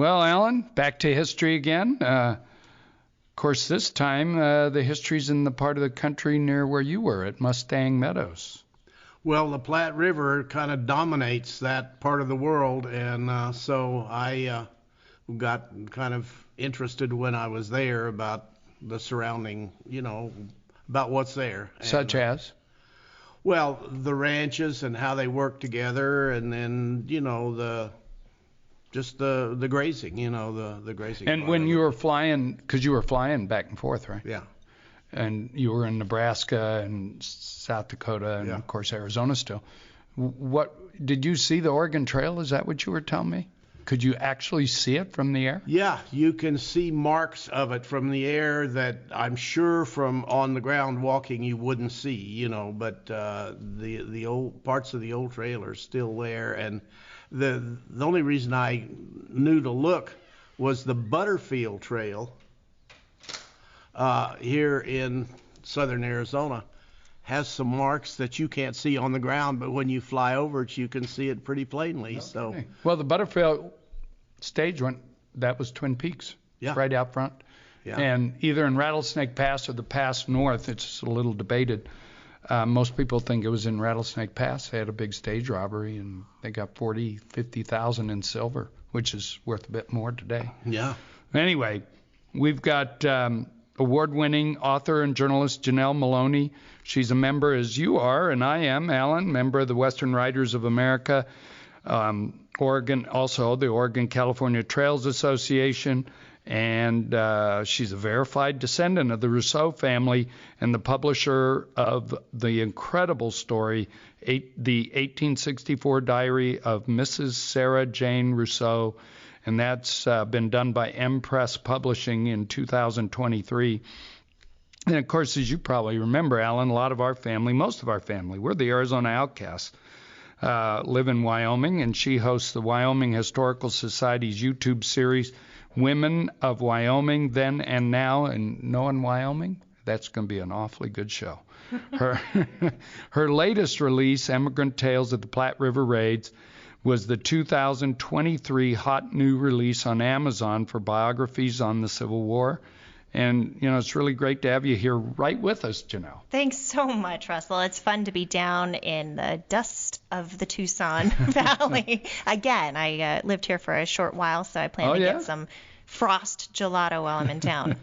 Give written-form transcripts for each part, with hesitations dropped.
Well, Alan, back to history again. Of course, this time the history's in the part of the country near where you were at Mustang Meadows. Well, the Platte River kind of dominates that part of the world, and so I got kind of interested when I was there about the surrounding, about what's there. Such as? Well, the ranches and how they work together, and then, the grazing, the grazing. And when you were flying, because you were flying back and forth, right? Yeah. And you were in Nebraska and South Dakota and, of course, Arizona still. What did you see the Oregon Trail? Is that what you were telling me? Could you actually see it from the air? Yeah, you can see marks of it from the air that I'm sure from on the ground walking you wouldn't see, but the old parts of the old trail are still there. And the only reason I knew to look was the Butterfield Trail here in southern Arizona has some marks that you can't see on the ground, but when you fly over it, you can see it pretty plainly. Okay. So, well, the Butterfield stage that was Twin Peaks, right out front. Yeah. And either in Rattlesnake Pass or the pass north, it's a little debated. Most people think it was in Rattlesnake Pass. They had a big stage robbery, and they got 50,000 in silver, which is worth a bit more today. Yeah. Anyway, we've got award-winning author and journalist Janelle Molony. She's a member, as you are, and I am, Alan, member of the Western Writers of America, Oregon, also the Oregon-California Trails Association, and she's a verified descendant of the Rousseau family and the publisher of the incredible story, the 1864 Diary of Mrs. Sarah Jane Rousseau, and that's been done by M Press Publishing in 2023. And, of course, as you probably remember, Alan, a lot of our family, most of our family, we're the Arizona Outcasts, live in Wyoming, and she hosts the Wyoming Historical Society's YouTube series, Women of Wyoming, Then and Now, and knowing Wyoming, that's going to be an awfully good show. Her latest release, Emigrant Tales of the Platte River Raids, was the 2023 hot new release on Amazon for biographies on the Civil War. And, it's really great to have you here right with us, Janelle. Thanks so much, Russell. It's fun to be down in the dust of the Tucson Valley. Again, I lived here for a short while, so I plan to get some frost gelato while I'm in town.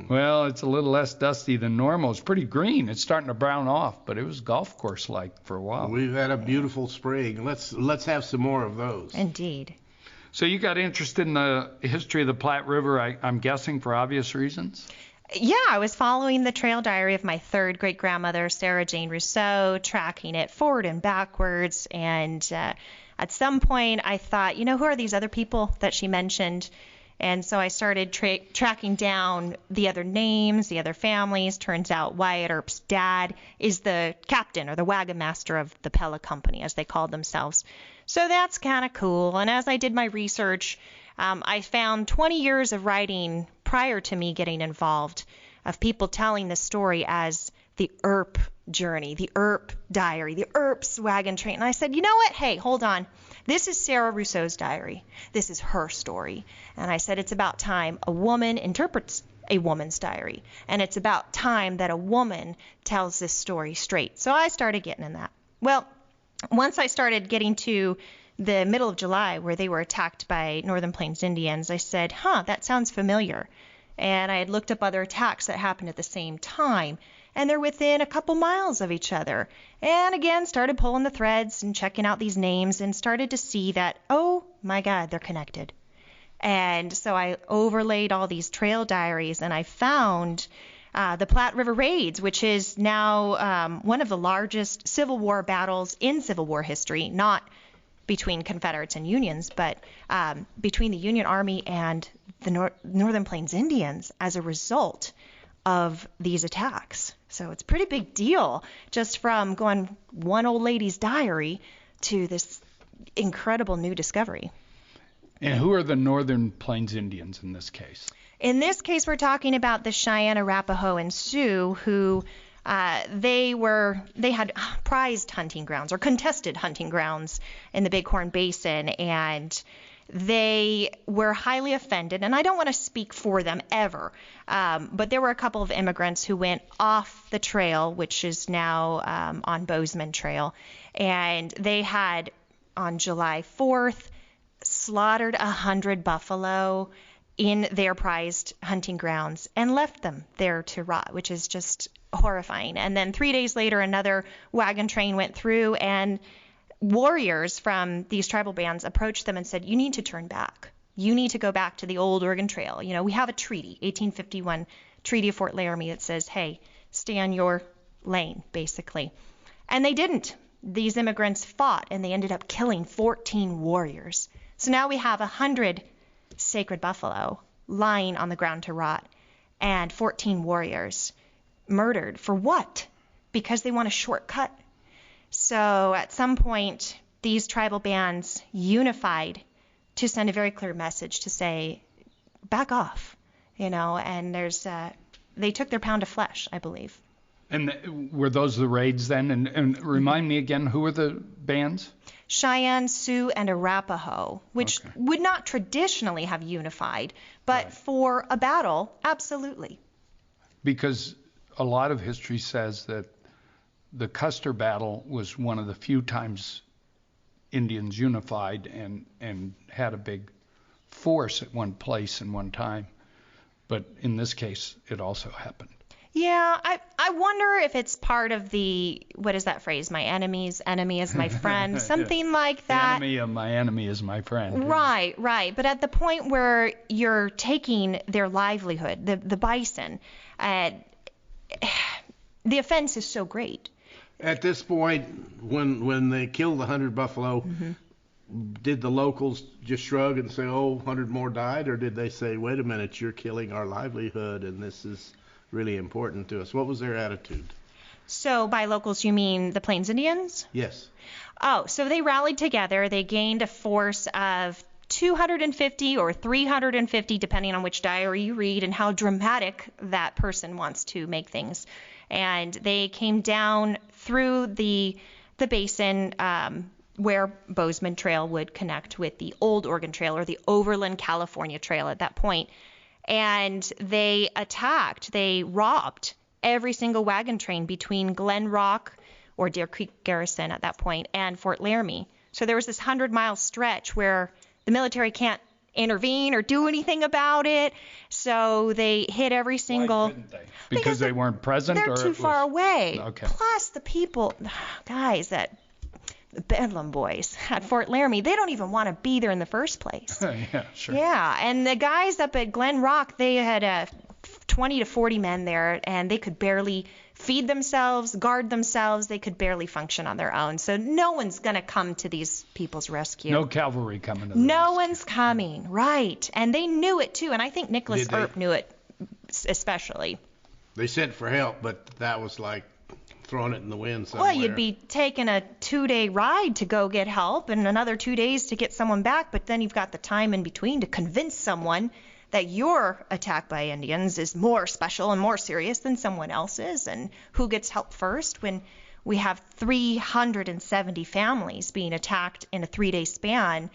Well, it's a little less dusty than normal. It's pretty green. It's starting to brown off, but it was golf course-like for a while. We've had a beautiful spring. Let's have some more of those. Indeed. So you got interested in the history of the Platte River, I'm guessing, for obvious reasons? Yeah, I was following the trail diary of my third great-grandmother, Sarah Jane Rousseau, tracking it forward and backwards. And at some point, I thought, who are these other people that she mentioned? And so I started tracking down the other names, the other families. Turns out Wyatt Earp's dad is the captain or the wagon master of the Pella Company, as they called themselves. So that's kind of cool. And as I did my research, I found 20 years of writing prior to me getting involved of people telling the story as the Earp journey, the Earp diary, the Earp's wagon train. And I said, you know what? Hey, hold on. This is Sarah Rousseau's diary. This is her story. And I said, it's about time a woman interprets a woman's diary. And it's about time that a woman tells this story straight. So I started getting in that. Well, once I started getting to the middle of July where they were attacked by Northern Plains Indians, I said, that sounds familiar. And I had looked up other attacks that happened at the same time, and they're within a couple miles of each other. And again, started pulling the threads and checking out these names and started to see that, oh my God, they're connected. And so I overlaid all these trail diaries, and I found the Platte River Raids, which is now one of the largest Civil War battles in Civil War history, not between Confederates and Unions, but between the Union Army and the Northern Plains Indians as a result of these attacks. So it's a pretty big deal, just from going one old lady's diary to this incredible new discovery. And who are the Northern Plains Indians in this case? In this case, we're talking about the Cheyenne, Arapaho, and Sioux, who they had prized hunting grounds or contested hunting grounds in the Bighorn Basin, and they were highly offended, and I don't want to speak for them ever, but there were a couple of immigrants who went off the trail, which is now on Bozeman Trail, and they had, on July 4th, slaughtered 100 buffalo in their prized hunting grounds and left them there to rot, which is just horrifying. And then 3 days later, another wagon train went through, and warriors from these tribal bands approached them and said, you need to turn back. You need to go back to the old Oregon Trail. You know, we have a treaty, 1851 Treaty of Fort Laramie, that says, hey, stay on your lane, basically. And they didn't. These immigrants fought, and they ended up killing 14 warriors. So now we have 100 sacred buffalo lying on the ground to rot, and 14 warriors murdered. For what? Because they want a shortcut. So at some point, these tribal bands unified to send a very clear message to say, back off, you know, and they took their pound of flesh, I believe. And were those the raids then? And remind me again, who were the bands? Cheyenne, Sioux, and Arapaho, which would not traditionally have unified, but for a battle, absolutely. Because a lot of history says that the Custer battle was one of the few times Indians unified and had a big force at one place and one time. But in this case, it also happened. Yeah, I wonder if it's part of the, what is that phrase? My enemy's enemy is my friend, something like that. The enemy of my enemy is my friend. Right. But at the point where you're taking their livelihood, the bison, the offense is so great. At this point, when they killed 100 buffalo, did the locals just shrug and say, oh, 100 more died? Or did they say, wait a minute, you're killing our livelihood and this is really important to us? What was their attitude? So by locals, you mean the Plains Indians? Yes. Oh, so they rallied together. They gained a force of 250 or 350, depending on which diary you read and how dramatic that person wants to make things. And they came down through the basin where Bozeman Trail would connect with the Old Oregon Trail or the Overland California Trail at that point. And they attacked, they robbed every single wagon train between Glen Rock or Deer Creek Garrison at that point and Fort Laramie. So there was this 100-mile stretch where the military can't intervene or do anything about it. So they hit every single... Why couldn't they? Because they weren't present? They're too far away. Okay. Plus the people, guys, the Bedlam boys at Fort Laramie, they don't even want to be there in the first place. Yeah, sure. Yeah, and the guys up at Glen Rock, they had 20 to 40 men there, and they could barely feed themselves, guard themselves. They could barely function on their own. So no one's going to come to these people's rescue. No cavalry coming to them. No rescue. One's coming, right. And they knew it, too, and I think Nicholas Earp knew it especially. They sent for help, but that was like throwing it in the wind somewhere. Well, you'd be taking a 2-day ride to go get help and another 2 days to get someone back, but then you've got the time in between to convince someone that your attack by Indians is more special and more serious than someone else's, and who gets help first when we have 370 families being attacked in a 3-day span.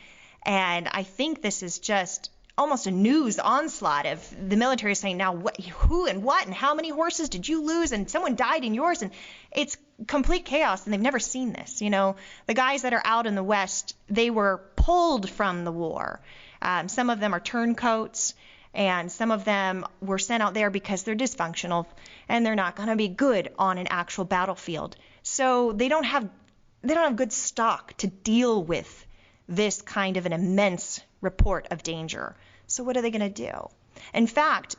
And I think this is just almost a news onslaught of the military saying, now what, who and what and how many horses did you lose, and someone died in yours, and it's complete chaos, and they've never seen this. You know, the guys that are out in the West, they were pulled from the war. Some of them are turncoats, and some of them were sent out there because they're dysfunctional and they're not going to be good on an actual battlefield. So they don't have good stock to deal with this kind of an immense report of danger. So what are they going to do? In fact,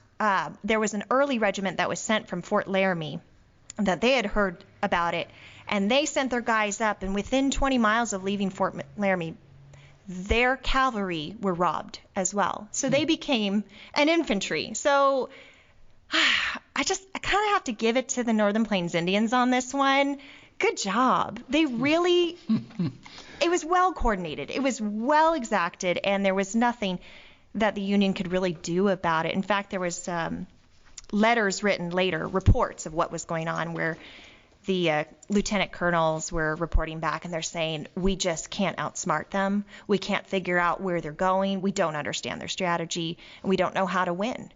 there was an early regiment that was sent from Fort Laramie that they had heard about it, and they sent their guys up, and within 20 miles of leaving Fort Laramie, their cavalry were robbed as well. So they became an infantry. So I kind of have to give it to the Northern Plains Indians on this one. Good job. They really, it was well coordinated. It was well exacted, and there was nothing that the Union could really do about it. In fact, there was letters written later, reports of what was going on, where the lieutenant colonels were reporting back, and they're saying, we just can't outsmart them. We can't figure out where they're going. We don't understand their strategy, and we don't know how to win.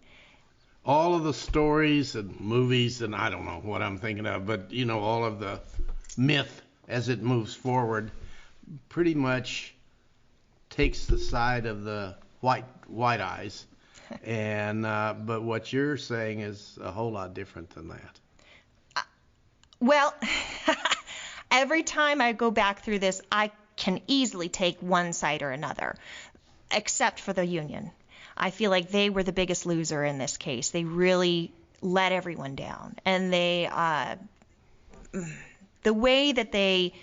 All of the stories and movies, and I don't know what I'm thinking of, but all of the myth as it moves forward pretty much takes the side of the white eyes, and but what you're saying is a whole lot different than that. Well, every time I go back through this, I can easily take one side or another, except for the Union. I feel like they were the biggest loser in this case. They really let everyone down, and the way that they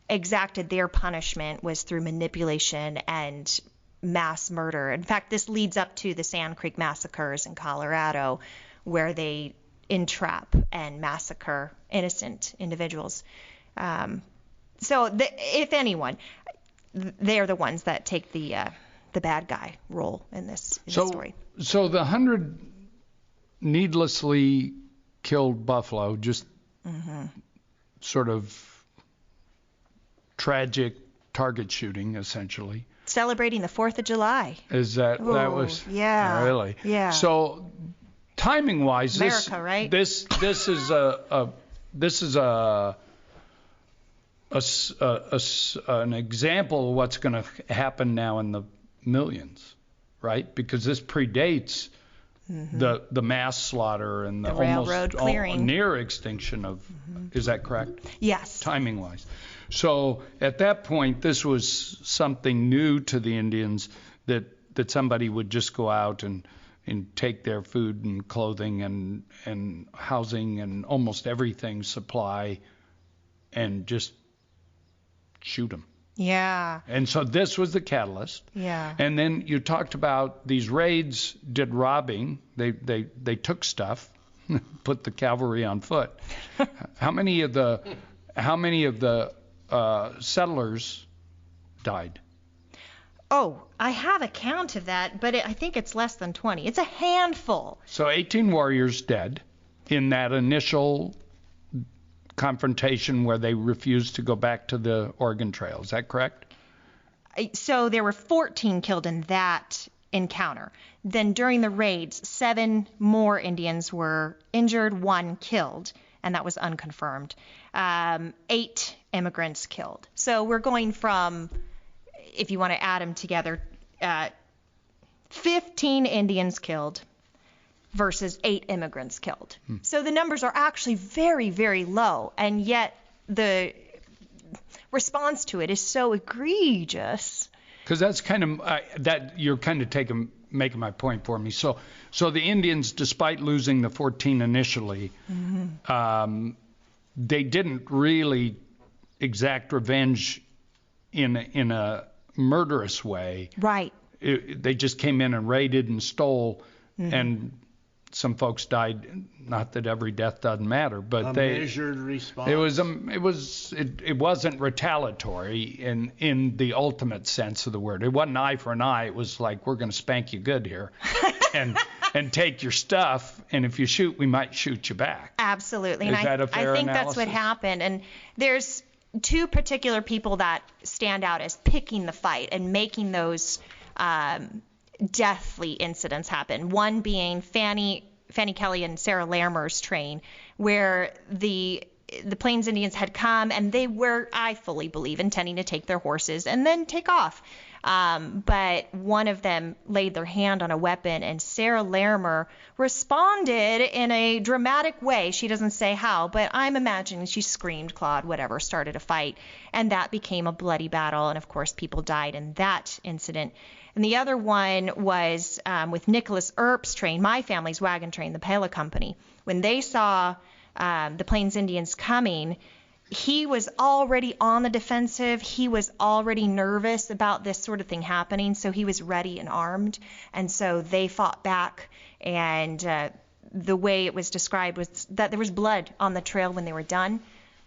exacted their punishment was through manipulation and mass murder. In fact, this leads up to the Sand Creek massacres in Colorado, where they entrap and massacre innocent individuals. If anyone, they're the ones that take the bad guy role in this story. So the 100 needlessly killed buffalo, just sort of tragic target shooting, essentially. Celebrating the 4th of July. Is that was? Yeah. Really? Yeah. So timing-wise, America, right? This is an example of what's going to happen now in the millions, right? Because this predates the mass slaughter and the railroad clearing, near extinction of. Is that correct? Yes. Timing-wise. So at that point, this was something new to the Indians, that somebody would just go out and take their food and clothing and housing and almost everything, supply, and just shoot them. Yeah. And so this was the catalyst. Yeah. And then you talked about these raids did robbing. They took stuff, put the cavalry on foot. How many of the settlers died? Oh, I have a count of that, but I think it's less than 20. It's a handful. So 18 warriors dead in that initial confrontation where they refused to go back to the Oregon Trail. Is that correct? So there were 14 killed in that encounter. Then during the raids, 7 more Indians were injured, 1 killed, and that was unconfirmed. 8 immigrants killed. So we're going from, if you want to add them together, 15 Indians killed versus 8 immigrants killed. So the numbers are actually very, very low, and yet the response to it is so egregious. Because that's kind of that you're kind of making my point for me. So the Indians, despite losing the 14 initially, they didn't really exact revenge in a murderous way. Right. They just came in and raided and stole, and some folks died. Not that every death doesn't matter, but measured response. It wasn't retaliatory in the ultimate sense of the word. It wasn't eye for an eye. It was like, we're going to spank you good here, and take your stuff. And if you shoot, we might shoot you back. Absolutely. Is that a fair I think analysis? That's what happened. And there's 2 particular people that stand out as picking the fight and making those deathly incidents happen. One being Fanny Kelly and Sarah Larimer's train, where the Plains Indians had come, and they were, I fully believe, intending to take their horses and then take off. But one of them laid their hand on a weapon, and Sarah Larimer responded in a dramatic way. She doesn't say how, but I'm imagining she screamed, clawed, whatever, started a fight, and that became a bloody battle. And of course, people died in that incident. And the other one was with Nicholas Earp's train, my family's wagon train, the Pella Company. When they saw the Plains Indians coming, he was already on the defensive. He was already nervous about this sort of thing happening, so he was ready and armed. And so they fought back, and the way it was described was that there was blood on the trail when they were done,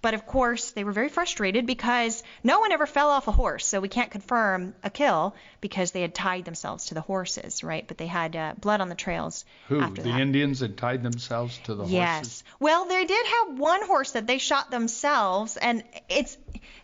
But of course, they were very frustrated because no one ever fell off a horse. So we can't confirm a kill because they had tied themselves to the horses, right? But they had blood on the trails. Who? After The that. Indians had tied themselves to the Yes. horses? Well, they did have one horse that they shot themselves, and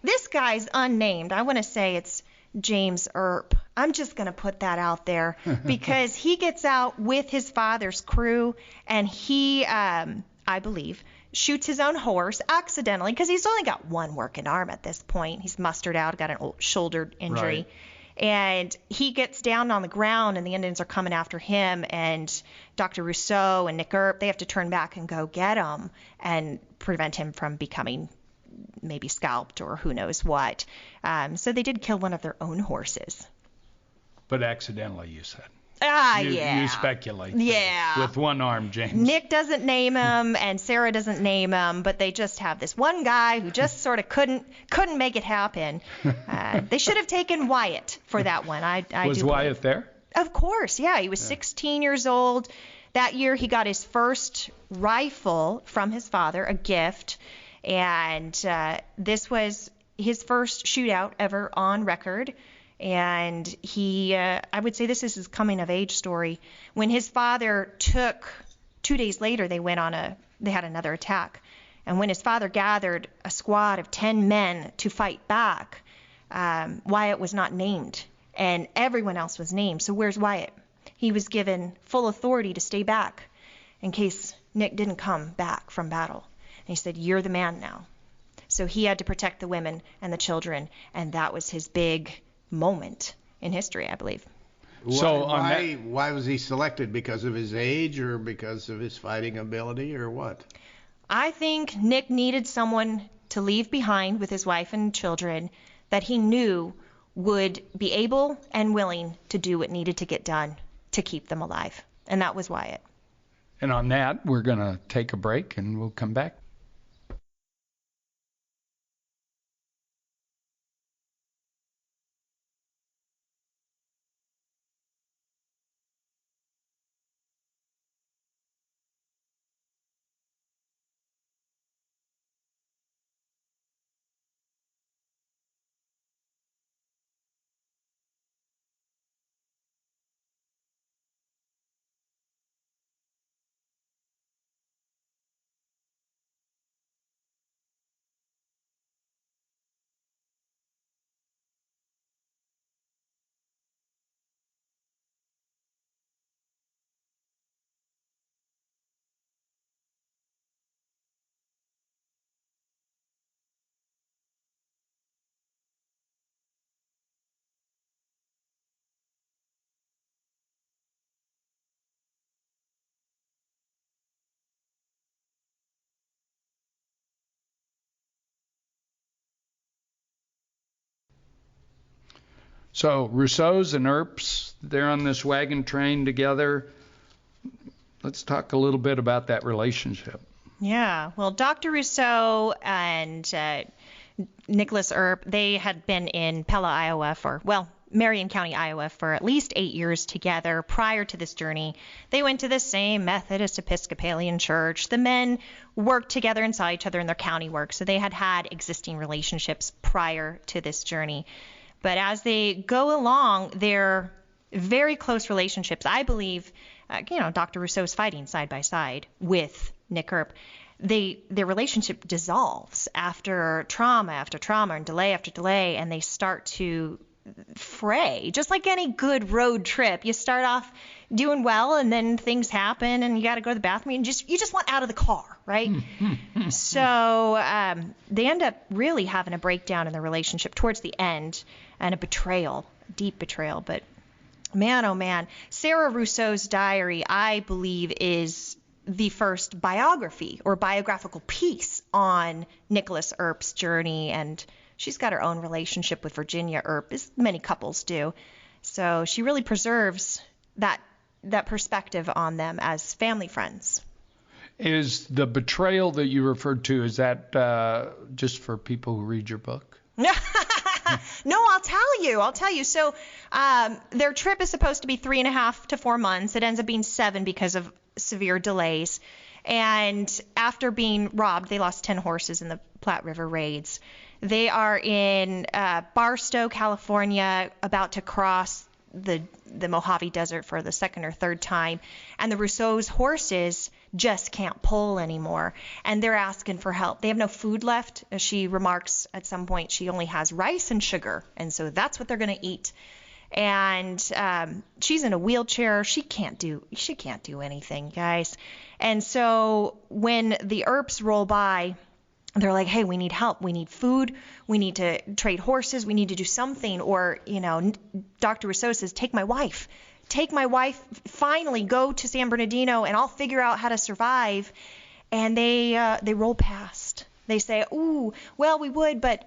this guy's unnamed. I want to say it's James Earp. I'm just going to put that out there because he gets out with his father's crew, and he, I believe, shoots his own horse accidentally because he's only got one working arm at this point. He's mustered out, got an old shoulder injury. Right. And he gets down on the ground, and the Indians are coming after him. And Dr. Rousseau and Nick Earp, they have to turn back and go get him and prevent him from becoming maybe scalped or who knows what. So they did kill one of their own horses. But accidentally, you said. Yeah. You speculate. Yeah. With one arm, James. Nick doesn't name him, and Sarah doesn't name him, but they just have this one guy who just sort of couldn't make it happen. They should have taken Wyatt for that one. Was Wyatt there? Of course, yeah. He was 16 years old. That year he got his first rifle from his father, a gift, and this was his first shootout ever on record. And he, I would say this is his coming of age story. When his father took, 2 days later, they had another attack. And when his father gathered a squad of 10 men to fight back, Wyatt was not named. And everyone else was named. So where's Wyatt? He was given full authority to stay back in case Nick didn't come back from battle. And he said, "You're the man now." So he had to protect the women and the children. And that was his big moment in history, I believe. So why was he selected? Because of his age or because of his fighting ability or what? I think Nick needed someone to leave behind with his wife and children that he knew would be able and willing to do what needed to get done to keep them alive. And that was Wyatt. And on that, we're going to take a break and we'll come back. So Rousseau's and Earp's, they're on this wagon train together. Let's talk a little bit about that relationship. Yeah, well, Dr. Rousseau and Nicholas Earp, they had been in Pella, Iowa Marion County, Iowa for at least 8 years together prior to this journey. They went to the same Methodist Episcopalian church. The men worked together and saw each other in their county work, so they had existing relationships prior to this journey. But as they go along, their very close relationships, I believe, Dr. Rousseau's fighting side by side with Nick Earp. Their relationship dissolves after trauma and delay after delay, and they start to fray. Just like any good road trip, you start off doing well, and then things happen, and you got to go to the bathroom, and you just want out of the car, right? So they end up really having a breakdown in the relationship towards the end, and a betrayal, deep betrayal. But man, oh man, Sarah Rousseau's diary, I believe, is the first biography or biographical piece on Nicholas Earp's journey, and she's got her own relationship with Virginia Earp, as many couples do. So she really preserves that perspective on them as family friends. Is the betrayal that you referred to, is that just for people who read your book? No, I'll tell you. So their trip is supposed to be 3.5 to 4 months. It ends up being 7 because of severe delays. And after being robbed, they lost 10 horses in the Platte River Raids. They are in Barstow, California, about to cross the Mojave Desert for the second or third time, and the Rousseau's horses just can't pull anymore, and they're asking for help. They have no food left. As she remarks at some point, she only has rice and sugar, and so that's what they're going to eat. And she's in a wheelchair. She can't do anything, guys. And so when the Earps roll by, they're like, hey, we need help. We need food. We need to trade horses. We need to do something. Or, Dr. Rousseau says, take my wife. Take my wife. Finally, go to San Bernardino, and I'll figure out how to survive. And they roll past. They say, ooh, well, we would, but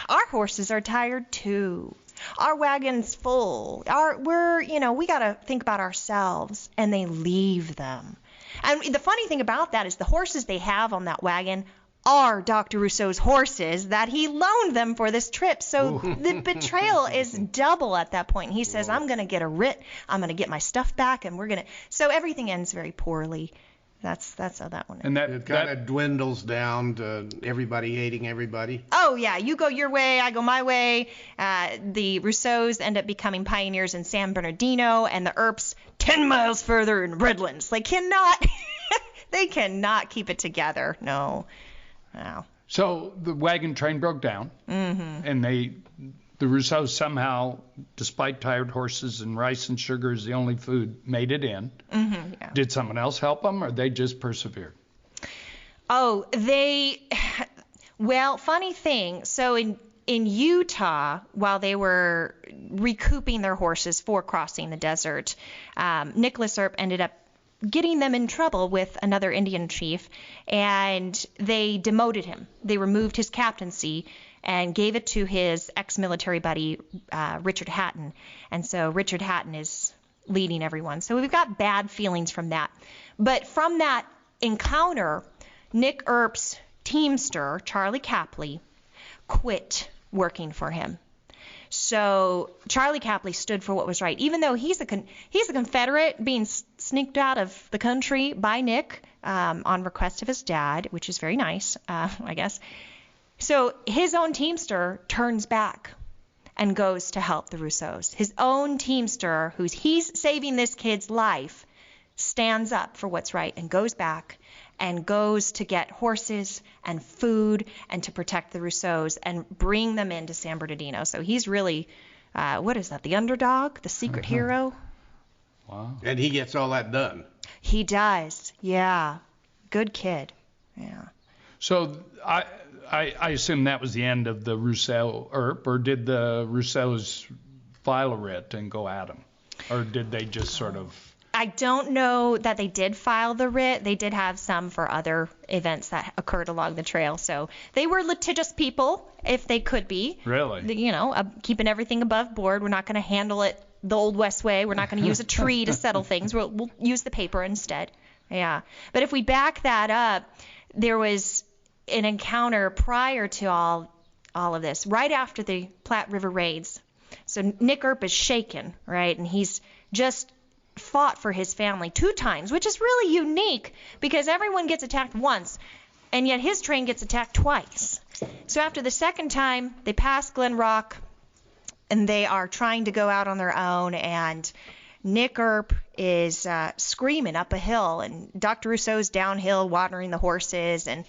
our horses are tired too. Our wagon's full. We got to think about ourselves. And they leave them. And the funny thing about that is the horses they have on that wagon are Dr. Rousseau's horses that he loaned them for this trip. So the betrayal is double at that point. He says, I'm going to get a writ. I'm going to get my stuff back, and we're going to. So everything ends very poorly. That's how that one ends. And it kind of dwindles down to everybody hating everybody. Oh, yeah. You go your way, I go my way. The Rousseaus end up becoming pioneers in San Bernardino, and the Earps 10 miles further in Redlands. They cannot keep it together. No. So the wagon train broke down, and the Rousseaus somehow, despite tired horses and rice and sugar as the only food, made it in. Yeah. Did someone else help them, or they just persevered? Oh, funny thing. So in Utah, while they were recouping their horses for crossing the desert, Nicholas Earp ended up getting them in trouble with another Indian chief, and they demoted him. They removed his captaincy and gave it to his ex-military buddy, Richard Hatton. And so Richard Hatton is leading everyone. So we've got bad feelings from that. But from that encounter, Nick Earp's teamster, Charlie Capley, quit working for him. So Charlie Capley stood for what was right, even though he's a Confederate being sneaked out of the country by Nick on request of his dad, which is very nice, I guess. So his own teamster turns back and goes to help the Rousseaus. His own teamster, he's saving this kid's life, stands up for what's right and goes back and goes to get horses and food and to protect the Rousseaus and bring them into San Bernardino. So he's really, the underdog, the secret hero? Wow. And he gets all that done. He does, yeah. Good kid, yeah. So I assume that was the end of the Rousseau Earp, or did the Rousseaus file a writ and go at him? Or did they just sort of... I don't know that they did file the writ. They did have some for other events that occurred along the trail. So they were litigious people, if they could be. Really? Keeping everything above board. We're not going to handle it the old West way. We're not going to use a tree to settle things. We'll use the paper instead. Yeah. But if we back that up, there was an encounter prior to all of this, right after the Platte River Raids. So Nick Earp is shaken, right? And he's just fought for his family 2 times, which is really unique because everyone gets attacked once, and yet his train gets attacked twice. So after the second time, they pass Glen Rock, and they are trying to go out on their own, and Nick Earp is screaming up a hill, and Dr. Rousseau's downhill watering the horses, and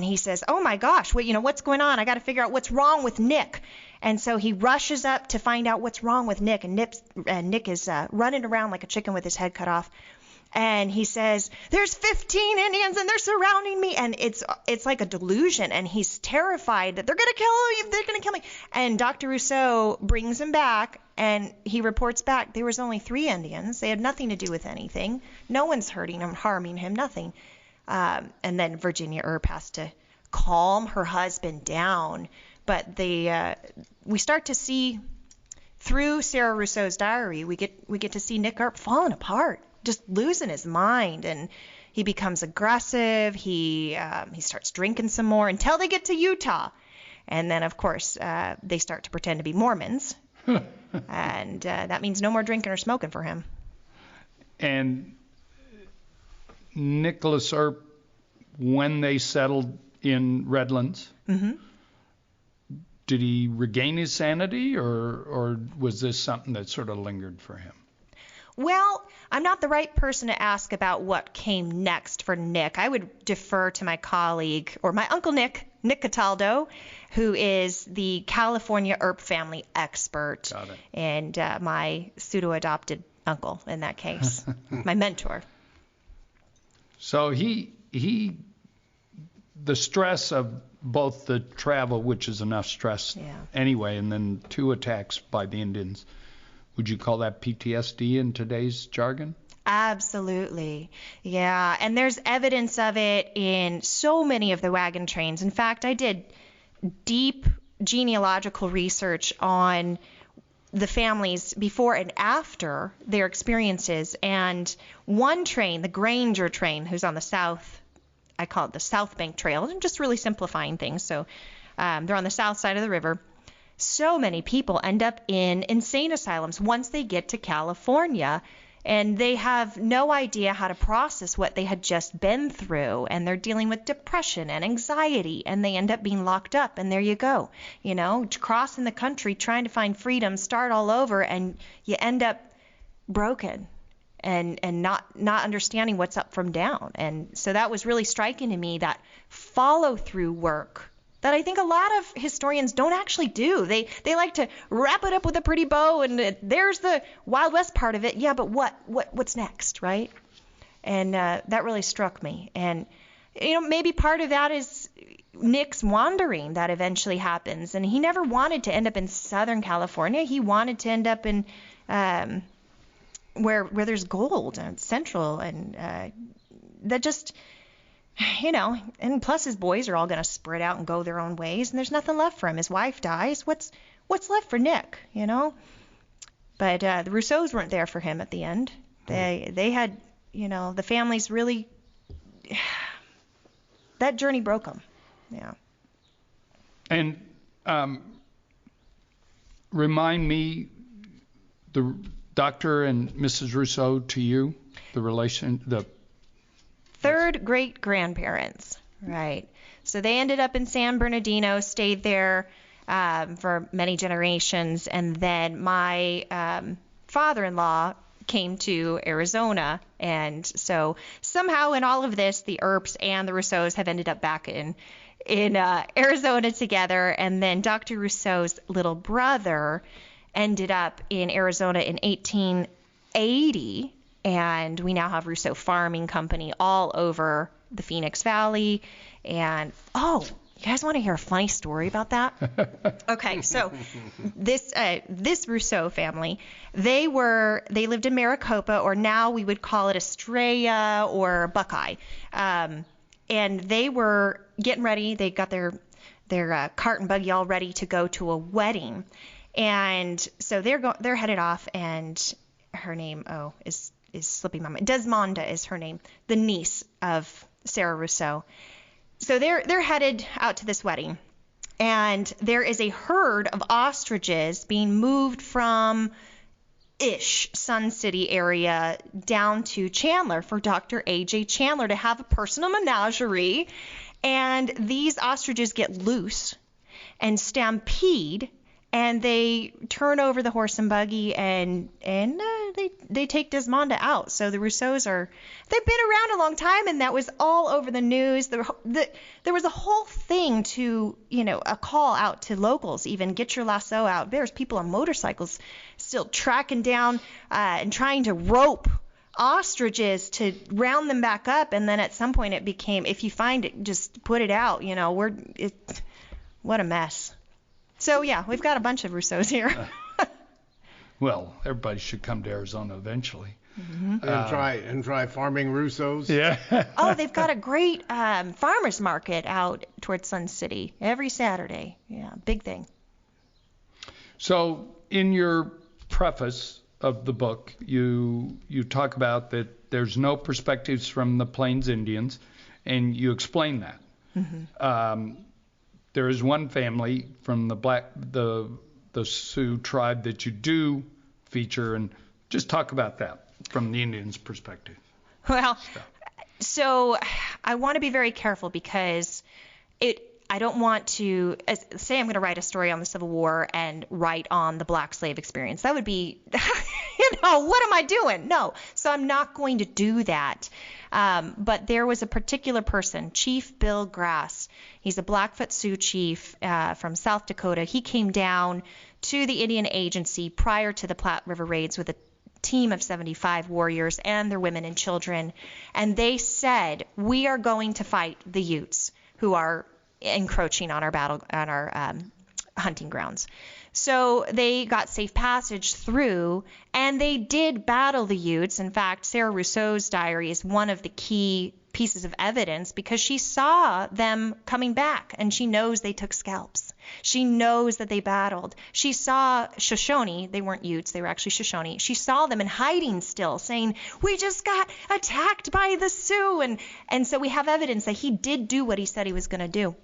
he says, oh my gosh, what's going on? I got to figure out what's wrong with Nick. And so he rushes up to find out what's wrong with Nick, and Nick is running around like a chicken with his head cut off. And he says, there's 15 Indians and they're surrounding me. And it's like a delusion, and he's terrified that they're going to kill me, they're going to kill me. And Dr. Rousseau brings him back, and he reports back there was only 3 Indians. They had nothing to do with anything. No one's hurting him, harming him, nothing. And then Virginia Earp has to calm her husband down. But we start to see through Sarah Rousseau's diary, we get to see Nick Earp falling apart, just losing his mind, and he becomes aggressive. He starts drinking some more until they get to Utah, and then of course they start to pretend to be Mormons, and that means no more drinking or smoking for him. And Nicholas Earp, when they settled in Redlands. Mm-hmm. Did he regain his sanity, or was this something that sort of lingered for him? Well, I'm not the right person to ask about what came next for Nick. I would defer to my colleague, or my uncle Nick Cataldo, who is the California Earp family expert. Got it. And my pseudo-adopted uncle in that case, my mentor. So the stress of both the travel, which is enough stress anyway, and then 2 attacks by the Indians. Would you call that PTSD in today's jargon? Absolutely. Yeah. And there's evidence of it in so many of the wagon trains. In fact, I did deep genealogical research on the families before and after their experiences. And one train, the Granger train, who's on the south, I call it the South Bank Trail. I'm just really simplifying things. So they're on the south side of the river. So many people end up in insane asylums once they get to California, and they have no idea how to process what they had just been through, and they're dealing with depression and anxiety, and they end up being locked up, and there you go, crossing the country, trying to find freedom, start all over, and you end up broken and not understanding what's up from down. And so that was really striking to me, that follow-through work that I think a lot of historians don't actually do. They like to wrap it up with a pretty bow, and there's the Wild West part of it. Yeah, but what's next, right? And that really struck me. And maybe part of that is Nick's wandering that eventually happens. And he never wanted to end up in Southern California. He wanted to end up in where there's gold and central, and that just, and plus his boys are all going to spread out and go their own ways, and there's nothing left for him. His wife dies. What's left for Nick, But the Rousseaus weren't there for him at the end. They had, the families really, that journey broke them. Yeah. And remind me, the Dr. and Mrs. Rousseau to you, the relation, the third great grandparents, right? So they ended up in San Bernardino, stayed there for many generations, and then my father-in-law came to Arizona, and so somehow in all of this, the Earps and the Rousseaus have ended up back in Arizona together, and then Dr. Rousseau's little brother ended up in Arizona in 1880, and we now have Rousseau Farming Company all over the Phoenix Valley. And you guys want to hear a funny story about that? Okay, so this Rousseau family, they lived in Maricopa, or now we would call it Estrella or Buckeye, and they were getting ready. They got their cart and buggy all ready to go to a wedding. And so they're headed off, and her name is slipping my mind. Desmonda is her name, the niece of Sarah Rousseau. So they're headed out to this wedding, and there is a herd of ostriches being moved from Sun City area down to Chandler for Dr. A.J. Chandler to have a personal menagerie. And these ostriches get loose and stampede, and they turn over the horse and buggy, and they take Desmonda out. So the Rousseaus they've been around a long time, and that was all over the news. There was a whole thing to, a call out to locals, even get your lasso out. There's people on motorcycles still tracking down and trying to rope ostriches to round them back up. And then at some point it became, if you find it, just put it out. What a mess. So, yeah, we've got a bunch of Rousseaus here. Well, everybody should come to Arizona eventually. Mm-hmm. And try farming Rousseaus. Yeah. They've got a great farmers market out towards Sun City every Saturday. Yeah, big thing. So in your preface of the book, you talk about that there's no perspectives from the Plains Indians, and you explain that. Mm-hmm. There is one family from the Sioux tribe that you do feature, and just talk about that from the Indians' perspective. Well, so I want to be very careful, because I don't want to say I'm going to write a story on the Civil War and write on the black slave experience. That would be, what am I doing? No. So I'm not going to do that. But there was a particular person, Chief Bill Grass. He's a Blackfoot Sioux chief from South Dakota. He came down to the Indian Agency prior to the Platte River Raids with a team of 75 warriors and their women and children. And they said, we are going to fight the Utes who are encroaching on our hunting grounds. So they got safe passage through, and they did battle the Utes. In fact, Sarah Rousseau's diary is one of the key pieces of evidence because she saw them coming back, and she knows they took scalps. She knows that they battled. She saw Shoshone. They weren't Utes. They were actually Shoshone. She saw them in hiding still, saying, we just got attacked by the Sioux. And so we have evidence that he did do what he said he was going to do.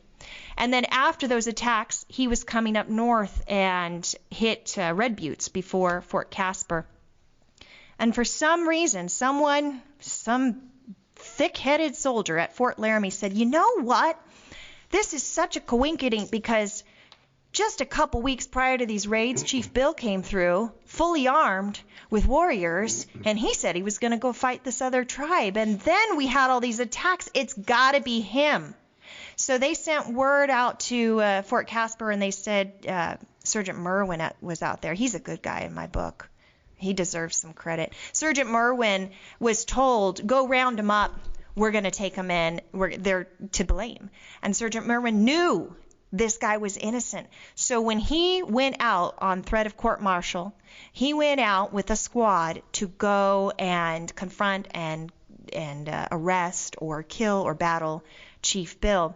And then after those attacks, he was coming up north and hit Red Buttes before Fort Caspar. And for some reason, some thick-headed soldier at Fort Larimer said, you know what? This is such a coinkydink because just a couple weeks prior to these raids, Chief Bill came through fully armed with warriors, and he said he was going to go fight this other tribe. And then we had all these attacks. It's got to be him. So they sent word out to Fort Caspar, and they said Sergeant Merwin was out there. He's a good guy in my book. He deserves some credit. Sergeant Merwin was told, go round him up. We're going to take him in. They're to blame. And Sergeant Merwin knew this guy was innocent. So when he went out on threat of court-martial, he went out with a squad to go and confront and arrest or kill or battle Chief Bill.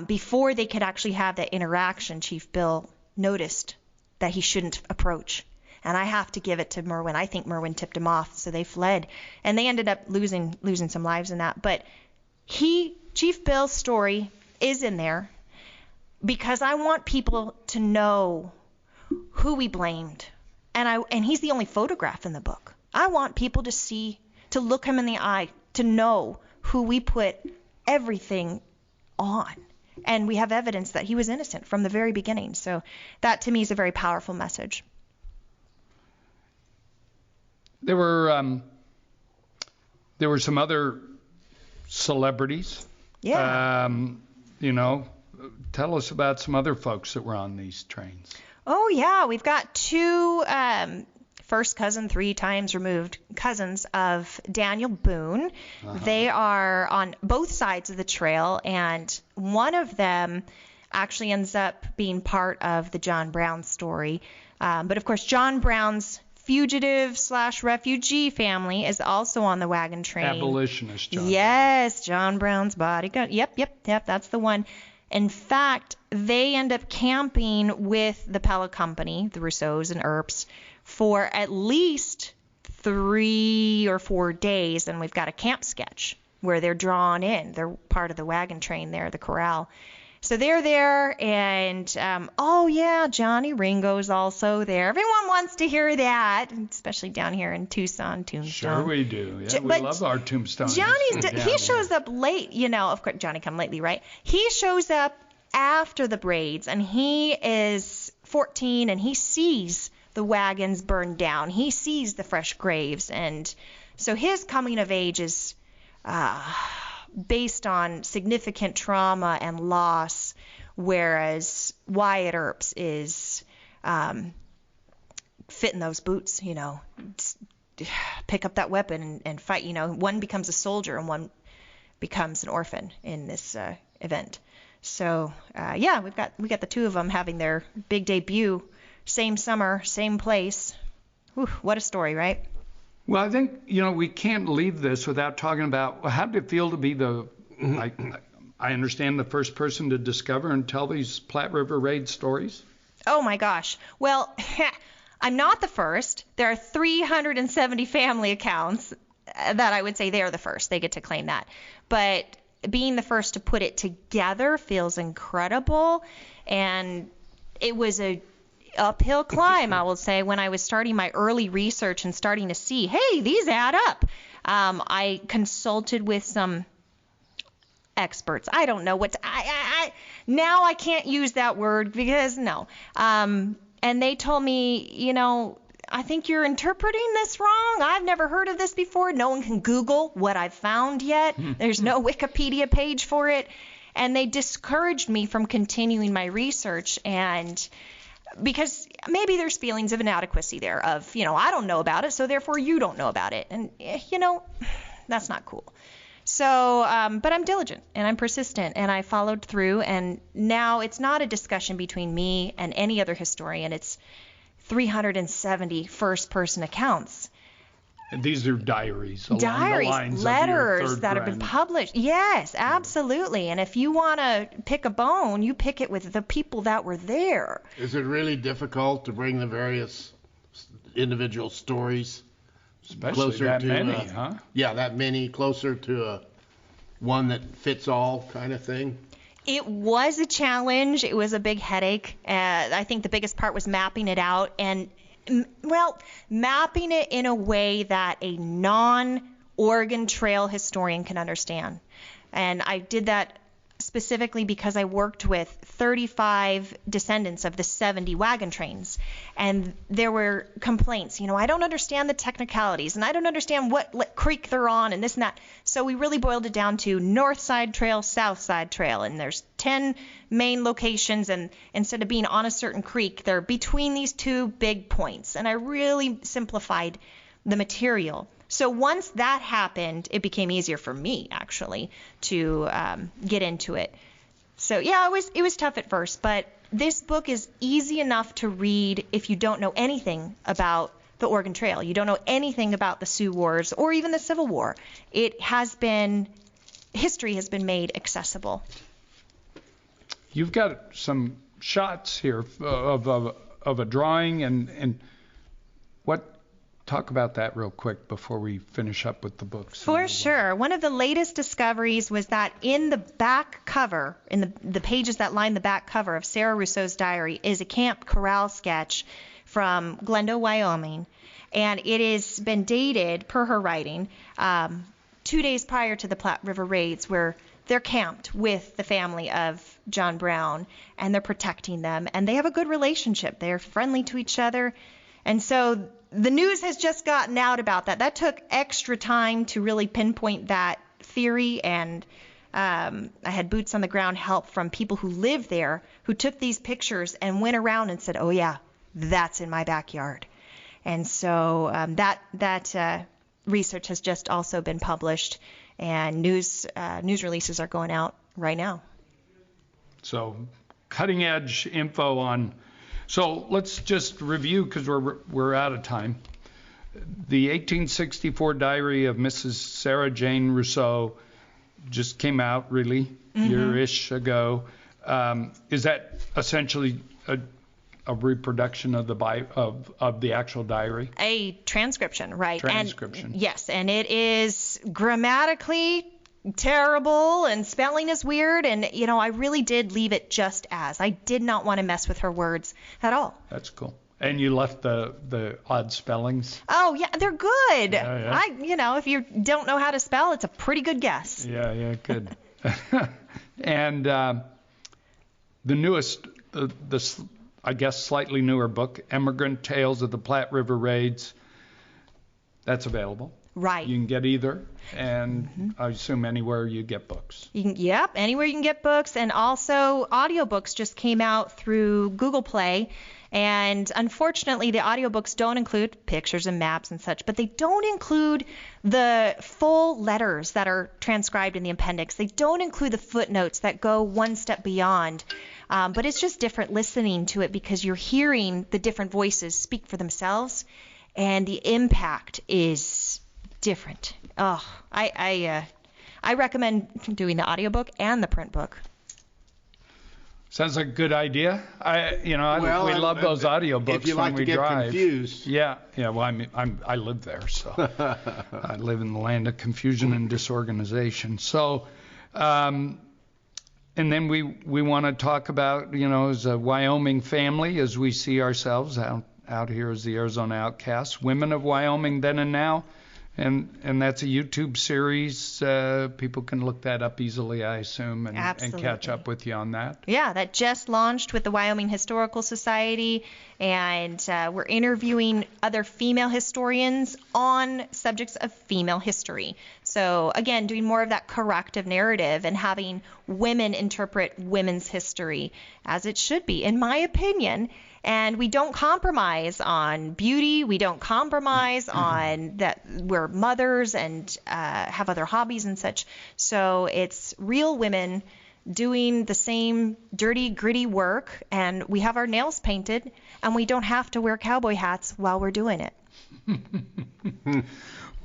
Before they could actually have that interaction, Chief Bill noticed that he shouldn't approach. And I have to give it to Merwin. I think Merwin tipped him off, so they fled. And they ended up losing some lives in that. But Chief Bill's story is in there because I want people to know who we blamed. And he's the only photograph in the book. I want people to look him in the eye, to know who we put everything on. And we have evidence that he was innocent from the very beginning. So that to me is a very powerful message. There were some other celebrities. Yeah. Tell us about some other folks that were on these trains. Oh, yeah. We've got two first cousin, 3 times removed cousins of Daniel Boone. Uh-huh. They are on both sides of the trail, and one of them actually ends up being part of the John Brown story. But, of course, John Brown's fugitive/refugee family is also on the wagon train. Abolitionist John. Yes, John Brown's bodyguard. Yep, that's the one. In fact, they end up camping with the Pella Company, the Rousseaus and Earps, for at least 3 or 4 days, and we've got a camp sketch where they're drawn in. They're part of the wagon train there, the corral. So they're there, and Johnny Ringo's also there. Everyone wants to hear that, especially down here in Tucson, Tombstone. Sure we do. Yeah, we love our Tombstone. He shows up late, of course, Johnny come lately, right? He shows up after the raids, and he is 14, and he sees the wagons burned down. He sees the fresh graves, and so his coming of age is based on significant trauma and loss, whereas Wyatt Earp's is fitting those boots, pick up that weapon and fight. One becomes a soldier and one becomes an orphan in this event. So we got the two of them having their big debut, same summer, same place. Whew, what a story, right? Well, I think, we can't leave this without talking about how did it feel to be I understand, the first person to discover and tell these Platte River Raid stories? Oh, my gosh. Well, I'm not the first. There are 370 family accounts that I would say they are the first. They get to claim that. But being the first to put it together feels incredible. And it was a uphill climb, I will say, when I was starting my early research and starting to see, hey, these add up. I consulted with some experts. I don't know what now I can't use that word because no. And they told me, I think you're interpreting this wrong. I've never heard of this before. No one can Google what I've found yet. There's no Wikipedia page for it. And they discouraged me from continuing my research, and because maybe there's feelings of inadequacy there of, I don't know about it, so therefore you don't know about it. And, that's not cool. So, but I'm diligent and I'm persistent and I followed through, and now it's not a discussion between me and any other historian. It's 370 first-person accounts. And these are diaries along the lines letters of your that have been published. Yes, absolutely. And if you want to pick a bone, you pick it with the people that were there. Is it really difficult to bring the various individual stories Especially closer that to many, huh? Yeah, that many, closer to a one that fits all kind of thing? It was a challenge. It was a big headache. I think the biggest part was mapping it out, and mapping it in a way that a non-Oregon Trail historian can understand. And I did that specifically because I worked with 35 descendants of the 70 wagon trains, and there were complaints. I don't understand the technicalities, and I don't understand what creek they're on, and this and that. So we really boiled it down to North Side Trail, South Side Trail, and there's 10 main locations, and instead of being on a certain creek, they're between these two big points. And I really simplified the material. So once that happened, it became easier for me, actually, to get into it. So, yeah, it was tough at first, but this book is easy enough to read if you don't know anything about the Oregon Trail. You don't know anything about the Sioux Wars or even the Civil War. History has been made accessible. You've got some shots here of a drawing, and talk about that real quick before we finish up with the books. For sure. One of the latest discoveries was that in the back cover, in the pages that line the back cover of Sarah Rousseau's diary, is a Camp Corral sketch from Glendo, Wyoming. And it has been dated, per her writing, 2 days prior to the Platte River Raids, where they're camped with the family of John Brown, and they're protecting them. And they have a good relationship. They're friendly to each other. And so the news has just gotten out about that. That took extra time to really pinpoint that theory, and I had boots on the ground help from people who live there who took these pictures and went around and said, oh, yeah, that's in my backyard. And so that research has just also been published, and news releases are going out right now. So cutting edge info on. So let's just review, because we're out of time. The 1864 diary of Mrs. Sarah Jane Rousseau just came out really year-ish ago. Is that essentially a reproduction of the actual diary? A transcription, right? Transcription. And, yes, and it is grammatically terrible, and spelling is weird, and I really did leave it just as. I did not want to mess with her words at all. That's cool. And you left the odd spellings? Oh yeah, they're good. Yeah. If you don't know how to spell, it's a pretty good guess. Yeah, good. And the newest, the I guess slightly newer book, Emigrant Tales of the Platte River Raids, that's available. Right. You can get either, and I assume anywhere you get books. Yep, anywhere you can get books, and also audiobooks just came out through Google Play, and unfortunately the audiobooks don't include pictures and maps and such, but they don't include the full letters that are transcribed in the appendix. They don't include the footnotes that go one step beyond, but it's just different listening to it because you're hearing the different voices speak for themselves, and the impact is different. Oh, I recommend doing the audiobook and the print book. Sounds like a good idea. We love those audiobooks if you when like we to get drive. Confused. Yeah. Well, I live there, so I live in the land of confusion and disorganization. So, and then we want to talk about, as a Wyoming family, as we see ourselves out here as the Arizona outcasts, women of Wyoming then and now. And that's a YouTube series. People can look that up easily, I assume, and catch up with you on that. Yeah, that just launched with the Wyoming Historical Society, and we're interviewing other female historians on subjects of female history. So again, doing more of that corrective narrative and having women interpret women's history as it should be, in my opinion. And we don't compromise on beauty. We don't compromise on that we're mothers and have other hobbies and such. So it's real women doing the same dirty, gritty work, and we have our nails painted, and we don't have to wear cowboy hats while we're doing it.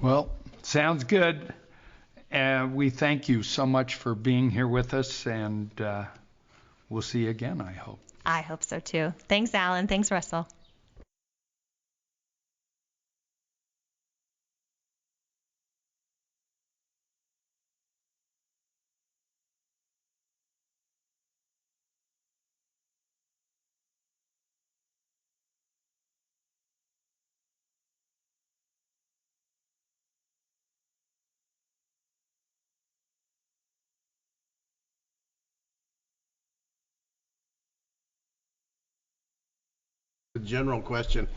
Well, sounds good. We thank you so much for being here with us, and we'll see you again, I hope. I hope so too. Thanks, Alan. Thanks, Russell. The general question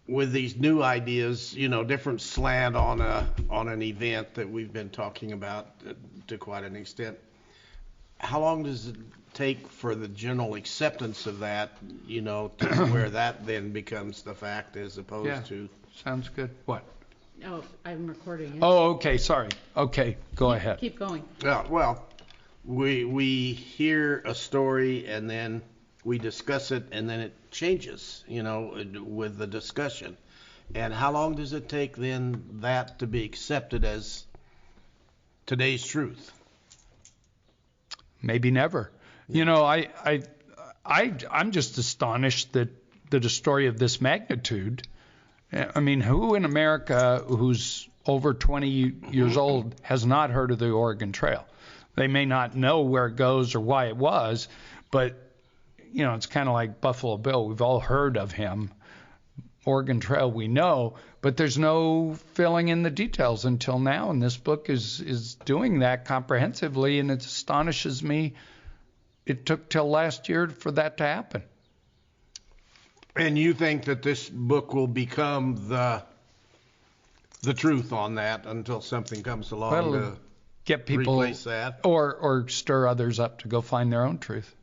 with these new ideas, different slant on an event that we've been talking about to quite an extent. How long does it take for the general acceptance of that, to where that then becomes the fact as opposed to? Sounds good. What? Oh, I'm recording it. Oh, okay. Sorry. Okay, go ahead. Keep going. Well, we hear a story and then we discuss it and then it changes, with the discussion. And how long does it take then that to be accepted as today's truth? Maybe never. I'm just astonished that a story of this magnitude. I mean, who in America who's over 20 years old has not heard of the Oregon Trail? They may not know where it goes or why it was, but it's kind of like Buffalo Bill. We've all heard of him. Oregon Trail we know, but there's no filling in the details until now, and this book is doing that comprehensively, and it astonishes me it took till last year for that to happen. And you think that this book will become the truth on that until something comes along to get people replace that? Or stir others up to go find their own truth.